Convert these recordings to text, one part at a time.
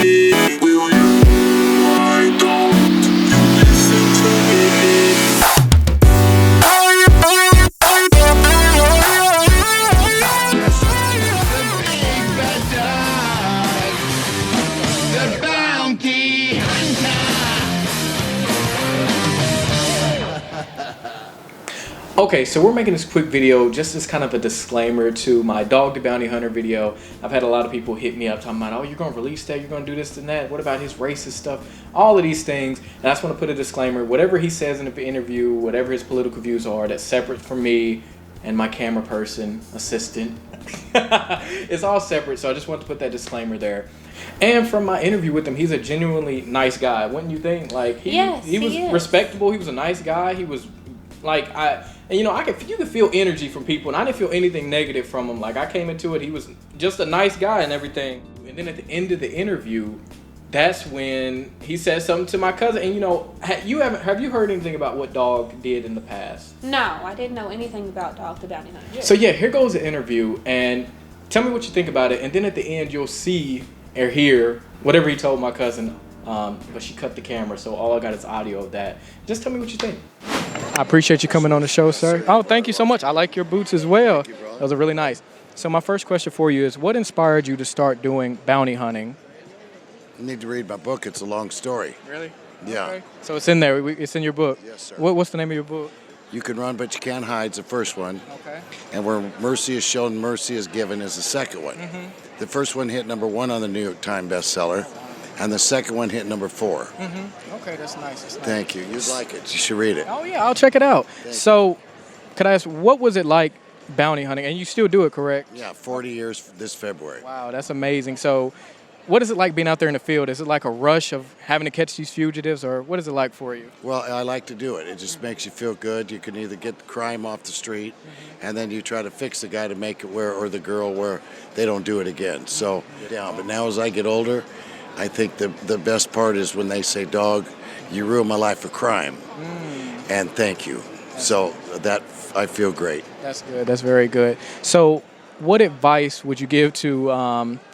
Will you? Why don't you listen to me? The bounty hunter. Okay, so we're making this quick video just as kind of a disclaimer to my Dog the Bounty Hunter video. I've had a lot of people hit me up talking about, oh, you're going to release that, you're going to do this and that. What about his racist stuff? All of these things. And I just want to put a disclaimer. Whatever he says in the interview, whatever his political views are, that's separate from me and my camera person, assistant. It's all separate, so I just want to put that disclaimer there. And from my interview with him, he's a genuinely nice guy. Wouldn't you think? Like he was respectable. He was a nice guy. He was like you could feel energy from people, and I didn't feel anything negative from him. Like I came into it, he was just a nice guy and everything. And then at the end of the interview, that's when he said something to my cousin. And have you heard anything about what Dog did in the past? No, I didn't know anything about Dog the Bounty Hunter. Yeah. So yeah, here goes the interview, and tell me what you think about it. And then at the end, you'll see or hear whatever he told my cousin. But she cut the camera, so all I got is audio of that. Just tell me what you think. I appreciate you coming on the show, sir. Oh, thank you so much. I like your boots as well. Thank you, bro. Those are really nice. So my first question for you is, what inspired you to start doing bounty hunting? You need to read my book. It's a long story. Really? Yeah. Okay. So it's in there. It's in your book. Yes, sir. What's the name of your book? You Can Run, But You Can't Hide's the first one. Okay. And Where Mercy is Shown, Mercy is Given is the second one. Mm-hmm. The first one hit #1 on the New York Times bestseller, and the second one hit #4. Mm-hmm. Okay, that's nice. That's nice. Thank you. You'd like it. You should read it. Oh, yeah, I'll check it out. So, could I ask, what was it like bounty hunting? And you still do it, correct? Yeah, 40 years this February. Wow, that's amazing. So, what is it like being out there in the field? Is it like a rush of having to catch these fugitives, or what is it like for you? Well, I like to do it. It just makes you feel good. You can either get the crime off the street, and then you try to fix the guy to make it where, or the girl where they don't do it again. So, yeah, but now as I get older, I think the best part is when they say, Dog, you ruined my life for crime, and thank you. So that, I feel great. That's good. That's very good. So, what advice would you give to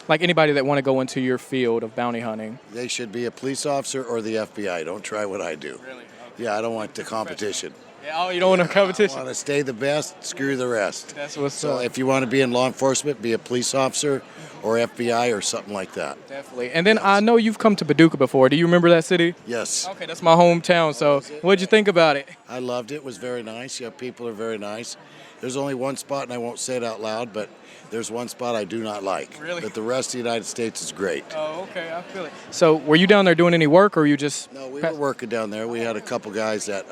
like anybody that want to go into your field of bounty hunting? They should be a police officer or the FBI. Don't try what I do. Really? Okay. Yeah, I don't want the competition. Yeah, oh, you don't want a competition? I want to stay the best, screw the rest. That's what's So up. if you want to be in law enforcement, be a police officer or FBI or something like that. Definitely. And then I know you've come to Paducah before. Do you remember that city? Yes. Okay, that's my hometown. So what'd you think about it? I loved it. It was very nice. Yeah, people are very nice. There's only one spot, and I won't say it out loud, but there's one spot I do not like. Really? But the rest of the United States is great. Oh, okay. I feel it. So were you down there doing any work, or were you just... No, we were working down there. We had a couple guys that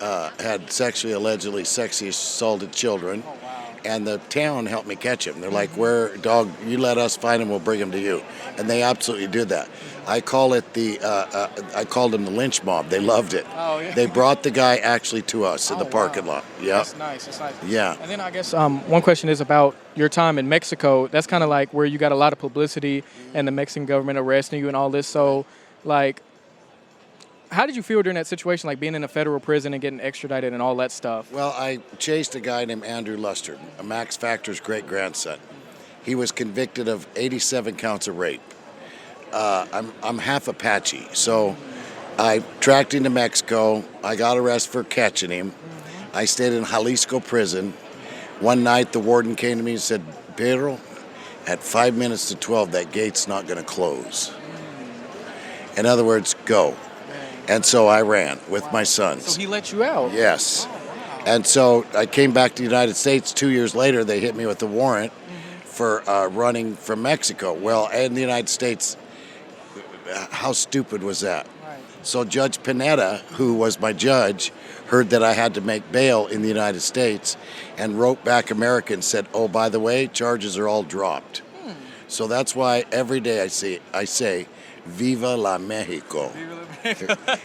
had allegedly sexually assaulted children. Oh, wow. And the town helped me catch him. They're like, "Where, Dog? You let us find him. We'll bring him to you." And they absolutely did that. I call it I called them the lynch mob. They loved it. Oh, yeah. They brought the guy actually to us in the parking lot. Yeah. That's nice. That's nice. Yeah. And then I guess one question is about your time in Mexico. That's kind of like where you got a lot of publicity and the Mexican government arresting you and all this. So, like, how did you feel during that situation, like being in a federal prison and getting extradited and all that stuff? Well, I chased a guy named Andrew Lustard, Max Factor's great-grandson. He was convicted of 87 counts of rape. I'm half Apache, so I tracked him to Mexico. I got arrested for catching him. I stayed in Jalisco prison. One night, the warden came to me and said, "Pedro, at 5 minutes to 12, that gate's not going to close. In other words, go." And so I ran with my sons. So he let you out? Yes. And so I came back to the United States 2 years later. They hit me with a warrant for running from Mexico. Well, in the United States, how stupid was that? Right. So Judge Pineda, who was my judge, heard that I had to make bail in the United States and wrote back America and said, "Oh, by the way, charges are all dropped." So that's why every day I say, "Viva la Mexico."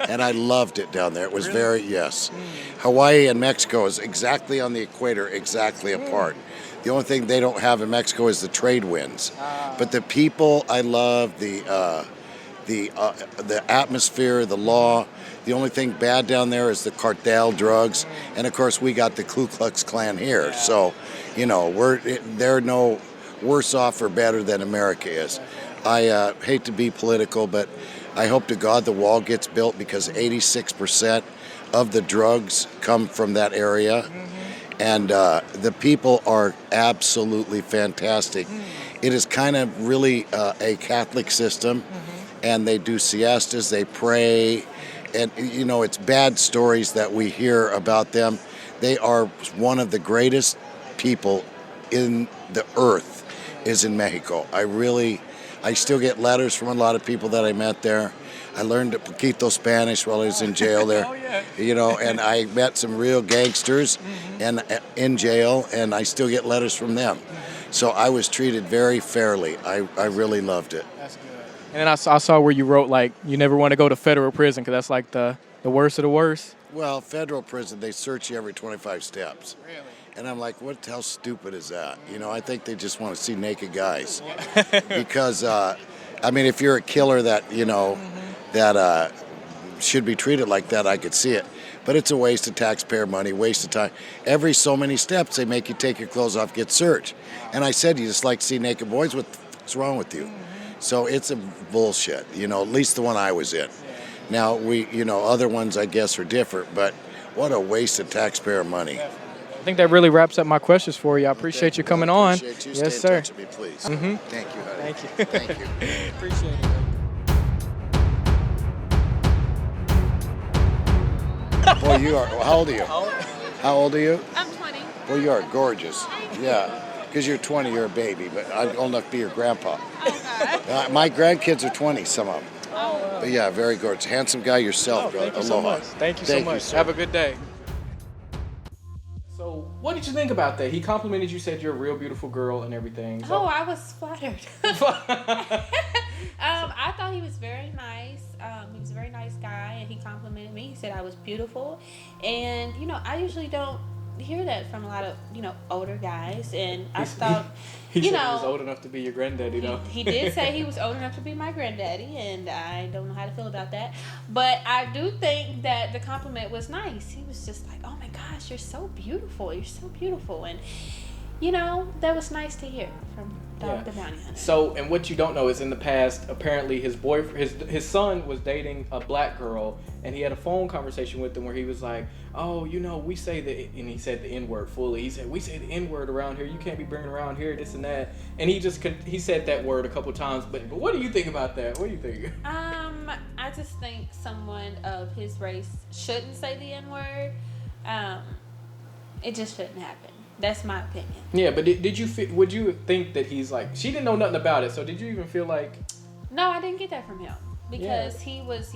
And I loved it down there. It was yes. Hawaii and Mexico is exactly on the equator, exactly apart. The only thing they don't have in Mexico is the trade winds. But the people, I love the atmosphere, the law. The only thing bad down there is the cartel drugs, and of course we got the Ku Klux Klan here. So, they're no worse off or better than America is. I hate to be political, but I hope to God the wall gets built because 86% of the drugs come from that area. And the people are absolutely fantastic. It is kind of really a Catholic system, and they do siestas, they pray, and you know, it's bad stories that we hear about them. They are one of the greatest people in the earth is in Mexico. I still get letters from a lot of people that I met there. I learned poquito Spanish while I was in jail there. Oh, yeah. You know, and I met some real gangsters and in jail, and I still get letters from them. So I was treated very fairly. I really loved it. That's good. And then I saw where you wrote, like, you never want to go to federal prison because that's like the worst of the worst. Well, federal prison, they search you every 25 steps. Really? And I'm like, how stupid is that? You know, I think they just want to see naked guys. Because, I mean, if you're a killer that, you know, that should be treated like that, I could see it. But it's a waste of taxpayer money, waste of time. Every so many steps, they make you take your clothes off, get searched. And I said, you just like to see naked boys, what's wrong with you? So it's a bullshit, you know, at least the one I was in. Now, other ones, I guess, are different, but what a waste of taxpayer money. I think that really wraps up my questions for you. I appreciate you coming on. Appreciate you. Yes, Stay sir. in touch with me, please. Thank you, honey. Thank you. Thank you. Appreciate it. Boy, you are. How old are you? How old are you? I'm 20. Boy, you are gorgeous. Yeah. Because you're 20, you're a baby, but I'm old enough to be your grandpa. My grandkids are 20, some of them. Oh. But yeah, very gorgeous. Handsome guy yourself, brother. Thank you so Aloha. much. Thank you so much. sir. Have a good day. So, what did you think about that? He complimented you, said you're a real beautiful girl and everything. So. Oh, I was flattered. I thought he was very nice. He was a very nice guy, and he complimented me. He said I was beautiful, and I usually don't hear that from a lot of older guys. And I thought he said he was old enough to be your granddaddy, though. He did say he was old enough to be my granddaddy, and I don't know how to feel about that. But I do think that the compliment was nice. He was just like, "Oh my gosh, you're so beautiful. You're so beautiful," and that was nice to hear from Dog the Bounty Hunter. So, and what you don't know is in the past, apparently his his son was dating a black girl, and he had a phone conversation with him where he was like, "Oh, we say and he said the N-word fully. He said, we say the N-word around here. You can't be bringing around here this and that." And he said that word a couple times. But what do you think about that? What do you think? I just think someone of his race shouldn't say the N-word. It just shouldn't happen. That's my opinion. Yeah, but would you think that he's like, she didn't know nothing about it, so did you even feel like... No, I didn't get that from him. Because he was,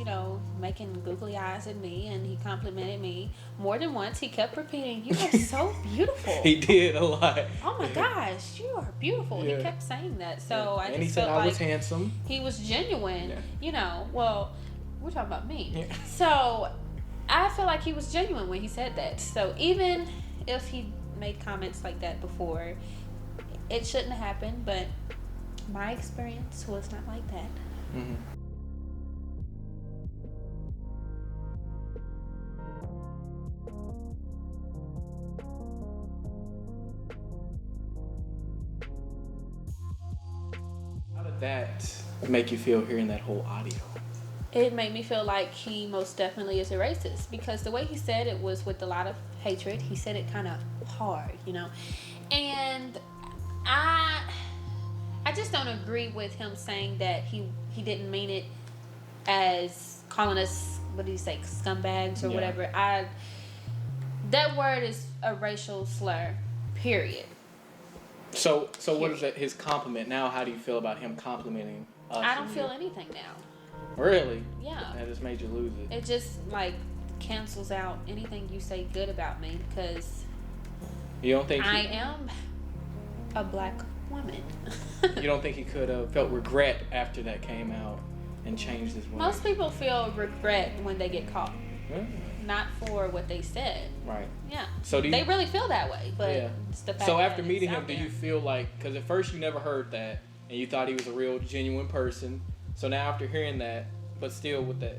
making googly eyes at me, and he complimented me more than once. He kept repeating, "You are so beautiful." He did a lot. "Oh my gosh, you are beautiful." Yeah. He kept saying that. So I just and he said felt I was like handsome. he was genuine. Yeah. Well, we're talking about me. Yeah. So I feel like he was genuine when he said that. So even if he made comments like that before, it shouldn't have happened, but my experience was not like that. Mm-hmm. How did that make you feel hearing that whole audio? It made me feel like he most definitely is a racist, because the way he said it was with a lot of hatred. He said it kind of hard, and I just don't agree with him saying that he didn't mean it as calling us, what did he say, scumbags or whatever. That word is a racial slur, period. So what is that, his compliment? Now how do you feel about him complimenting us? I don't feel anything now. Really? Yeah. That just made you lose it. It just cancels out anything you say good about me, because You don't think I am a black woman. you don't think he could have felt regret after that came out and changed his ways? Most people feel regret when they get caught, not for what they said. Right. Yeah. So they really feel that way, but it's the fact So that after meeting it's him, out do there. you feel like, because at first you never heard that and you thought he was a real genuine person, so now after hearing that, but still with that,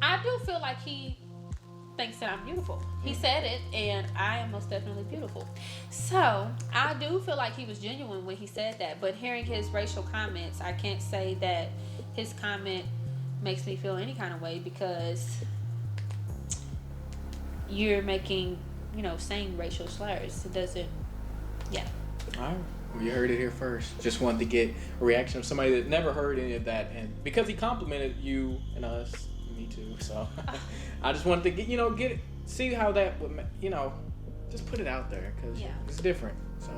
I do feel like he thinks that I'm beautiful. He said it, and I am most definitely beautiful. So I do feel like he was genuine when he said that. But hearing his racial comments, I can't say that his comment makes me feel any kind of way, because you're making, saying racial slurs. It doesn't, yeah. All right. Well, you heard it here first. Just wanted to get a reaction of somebody that never heard any of that, and because he complimented you and us, me too. So I just wanted to get see how that would, just put it out there, because it's different. So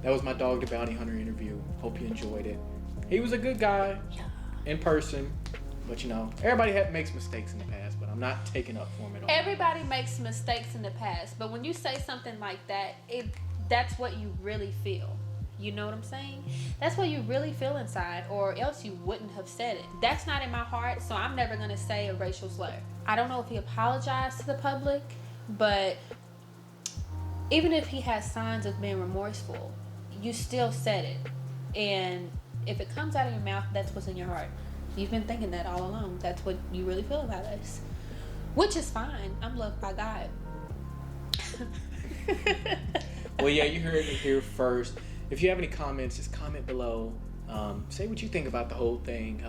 that was my Dog the Bounty Hunter interview. Hope you enjoyed it. He was a good guy in person, but everybody makes mistakes in the past. But I'm not taking up for him at all. Everybody makes mistakes in the past, but when you say something like that, that's what you really feel. You know what I'm saying? That's what you really feel inside, or else you wouldn't have said it. That's not in my heart, so I'm never going to say a racial slur. I don't know if he apologized to the public, but even if he has signs of being remorseful, you still said it. And if it comes out of your mouth, that's what's in your heart. You've been thinking that all along. That's what you really feel about us, which is fine. I'm loved by God. Well, yeah, you heard it here first. If you have any comments, just comment below. Say what you think about the whole thing.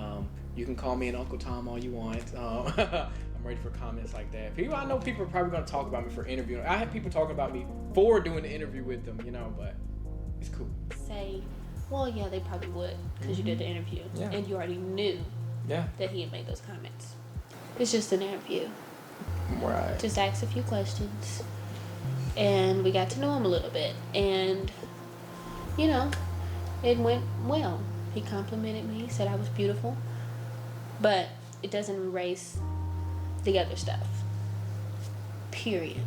You can call me an Uncle Tom all you want. I'm ready for comments like that. I know people are probably going to talk about me for interviewing. I have people talking about me for doing the interview with them, but it's cool. Say, well, yeah, they probably would, because you did the interview. Yeah. And you already knew that he had made those comments. It's just an interview. Right. Just asked a few questions. And we got to know him a little bit. And, it went well. He complimented me, said I was beautiful. But it doesn't erase the other stuff. Period.